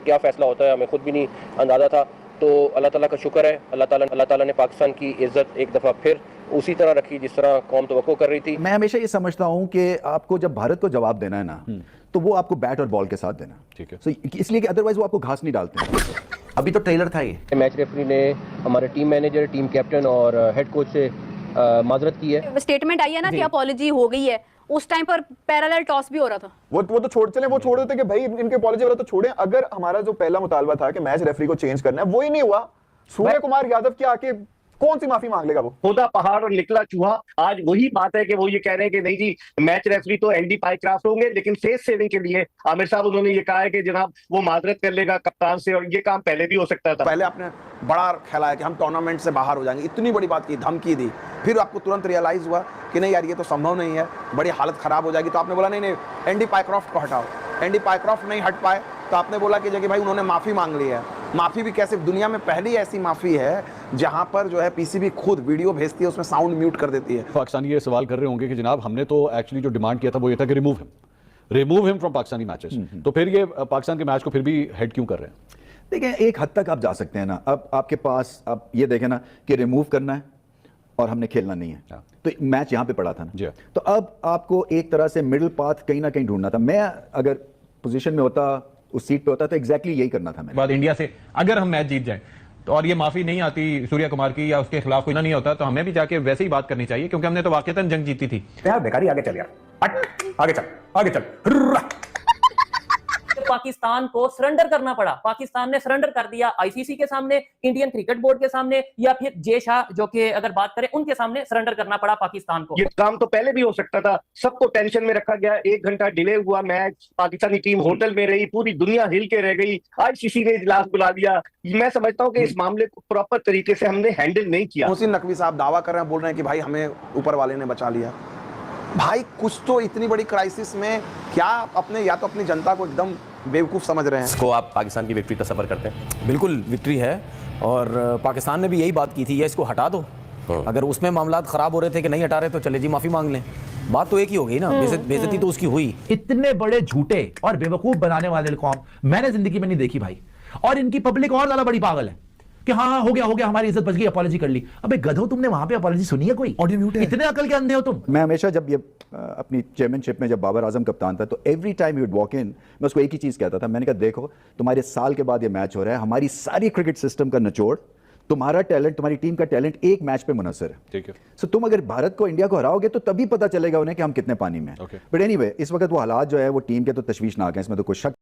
क्या फैसला होता है हमें खुद भी नहीं अंदाजा था। तो अल्लाह ताला का शुक्र है, अल्लाह ताला ने पाकिस्तान की इज्जत एक दफ़ा फिर उसी तरह रखी जिस तरह कौम तवक्को कर रही थी। मैं हमेशा ये समझता हूं कि आपको जब भारत को जवाब देना है ना, तो वो आपको बैट और बॉल के साथ देना, ठीक है। इसलिए कि अदरवाइज वो आपको घास नहीं डालते। अभी तो ट्रेलर था ये। मैच रेफरी ने हमारे टीम मैनेजर, टीम कैप्टन और हेड कोच से माजरत की है। स्टेटमेंट आई है ना कि अपॉलॉजी हो गई है, उस टाइम पर पैरेलल टॉस भी हो रहा था। वो तो छोड़ देते कि भाई इनके अपॉलॉजी वाला तो छोड़े। अगर हमारा जो पहला मुतालबा था कि मैच रेफरी को चेंज करना है, वो ही नहीं हुआ, सूर्य कुमार यादव की आके कौन सी माफी मांग लेगा वो? खुदा पहाड़ और निकला चूहा। आज वही बात है कि वो ये कह रहे हैं कि नहीं जी, मैच रेफरी तो एनडी पाइक्राफ्ट होंगे, लेकिन फेस सेविंग के लिए आमिर साहब उन्होंने ये कहा है कि जनाब वो माजरत कर लेगा कप्तान से, और ये काम पहले भी हो सकता था। पहले आपने बड़ा खेला कि हम टूर्नामेंट से बाहर हो जाएंगे, इतनी बड़ी बात की, धमकी दी, फिर आपको तुरंत रियलाइज हुआ कि नहीं यार ये तो संभव नहीं है, बड़ी हालत खराब हो जाएगी, तो आपने बोला नहीं नहीं एनडी पाइक्राफ्ट को हटाओ। एनडी पाइक्राफ्ट नहीं हट पाए तो आपने बोला कि जगह भाई उन्होंने माफी मांग ली है। माफी भी कैसे? दुनिया में पहली ऐसी माफी है जहां पर जो है पीसीबी खुद वीडियो भेजती है, उसमें साउंड म्यूट कर देती है। पाकिस्तानी ये सवाल कर रहे होंगे कि जनाब हमने तो एक्चुअली जो डिमांड किया था वो ये था कि remove him from Pakistani matches, तो फिर ये पाकिस्तान के मैच को फिर भी हेड क्यों कर रहे हैं? देखिए एक हद तक आप जा सकते हैं ना। अब आपके पास आप ये देखें ना कि रिमूव करना है और हमने खेलना नहीं है, तो मैच यहां पे पड़ा था ना। तो अब आपको एक तरह से मिडिल पाथ कहीं ना कहीं ढूंढना था। मैं अगर पोजीशन में होता, उस सीट पे होता, तो एग्जैक्टली यही करना था मैंने। बाद इंडिया से अगर हम मैच जीत जाएं तो और ये माफी नहीं आती सूर्य कुमार की या उसके खिलाफ कोई नहीं होता, तो हमें भी जाके वैसे ही बात करनी चाहिए, क्योंकि हमने तो वाकईतन जंग जीती थी। यार बेकारी, आगे चल यार, आगे चल। पाकिस्तान को सरेंडर करना पड़ा। पाकिस्तान ने सरेंडर कर दिया आईसीसी के सामने, इंडियन क्रिकेट बोर्ड के सामने, या फिर जय शाह जो कि अगर बात करें उनके सामने सरेंडर करना पड़ा पाकिस्तान को। ये काम तो पहले भी हो सकता था, सबको टेंशन में रखा गया, 1 घंटा डिले हुआ मैच, पाकिस्तानी टीम होटल में रही, पूरी दुनिया हिल के रह गई, आईसीसी ने इजलास बुला लिया। मैं समझता हूं कि इस मामले को प्रॉपर तरीके से हमने हैंडल नहीं किया। मोहसिन नकवी साहब दावा कर रहे हैं, बोल रहे हैं कि भाई हमें ऊपर वाले ने बचा लिया। भाई कुछ तो इतनी बड़ी क्राइसिस में क्या अपने या तो अपनी जनता को एकदम बेवकूफ समझ रहे हैं? इसको आप पाकिस्तान की विक्ट्री तस्वर करते हैं? बिल्कुल विक्ट्री है, और पाकिस्तान ने भी यही बात की थी, या इसको हटा दो। अगर उसमें मामला खराब हो रहे थे कि नहीं हटा रहे, तो चले जी माफी मांग लें, बात तो एक ही हो गई ना। बेइज्जती तो उसकी हुई। इतने बड़े झूठे और बेवकूफ बनाने वाले कौम मैंने जिंदगी में नहीं देखी भाई। और इनकी पब्लिक और ज्यादा बड़ी पागल है कि हाँ हो गया हमारी इज्जत बच गई, अपॉलॉजी कर ली। अबे गधो, तुमने वहां पे अपॉलॉजी सुनी है? कोई ऑडियो म्यूट है? इतने अकल के अंधे हो तुम। मैं हमेशा जब ये अपनी चेयरमैनशिप में जब बाबर आजम कप्तान था, तो every time you would walk in, मैं उसको एक ही चीज़ कहता था। मैंने कहा देखो तुम्हारे साल के बाद ये मैच हो रहा है, हमारी सारी क्रिकेट सिस्टम का निचोड़, तुम्हारा टैलेंट, तुम्हारी टीम का टैलेंट एक मैच पे मुनसर है, ठीक है। सो तुम अगर भारत को, इंडिया को हराओगे तो तभी पता चलेगा उन्हें कि हम कितने पानी में हैं। बट एनीवे, इस वक्त वो हालात जो है वो टीम के तो तशवीशनाक हैं, इसमें तो कोई शक।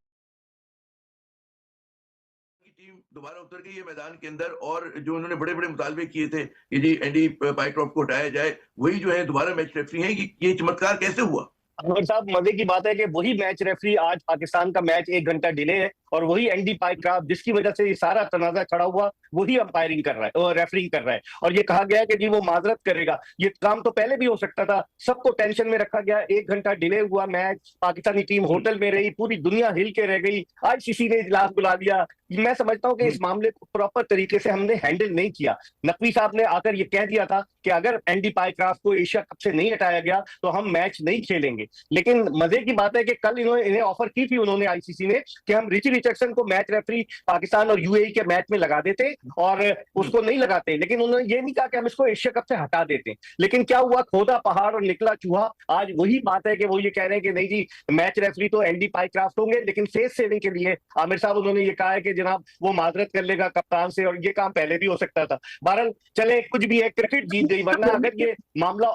दोबारा उतर गई है मैदान के अंदर, और जो उन्होंने बड़े बड़े मुतालबे किए थे कि जी एनडी पाइक्राफ्ट को हटाया जाए, वही जो है दोबारा मैच रेफरी हैं। कि ये चमत्कार कैसे हुआ? अनवर साहब, मजे की बात है कि वही मैच रेफरी, आज पाकिस्तान का मैच 1 घंटा डिले है, और वही एनडी पाइक्राफ्ट जिसकी वजह से ये सारा तनाजा खड़ा हुआ, वही अंपायरिंग कर रहा है और रेफरिंग कर रहा है। और ये कहा गया है कि जी वो माजरत करेगा। ये काम तो पहले भी हो सकता था, सबको टेंशन में रखा गया, 1 घंटा डिले हुआ मैच, पाकिस्तानी टीम होटल में रही, पूरी दुनिया हिल के रह गई, आईसीसी ने इजलास बुला लिया। मैं समझता हूं कि इस मामले को प्रॉपर तरीके से हमने हैंडल नहीं किया। नकवी साहब ने आकर ये कह दिया था कि अगर एनडी पाइक्राफ्ट को एशिया कप से नहीं हटाया गया तो हम मैच नहीं खेलेंगे। लेकिन मजे की बात है कि कल इन्हें ऑफर की थी उन्होंने, आईसीसी ने, कि हम रिची रिचर्डसन को मैच रेफरी पाकिस्तान और यूएई के मैच में लगा देते, और उसको नहीं लगाते। लेकिन उन्होंने ये नहीं कहा कि हम इसको एशिया कप से हटा देते। लेकिन क्या हुआ? खोदा पहाड़ और निकला चूहा। आज वही बात है कि वो ये कह रहे हैं कि नहीं जी, मैच रेफरी तो एनडी पाइक्राफ्ट होंगे, लेकिन फेस सेविंग के लिए आमिर साहब उन्होंने ये कहा है कि जनाब वो माजरत कर लेगा कप्तान से, और ये काम पहले भी हो सकता था। बहरहाल चले, कुछ भी है, क्रिकेट जीत गई, वरना अगर ये मामला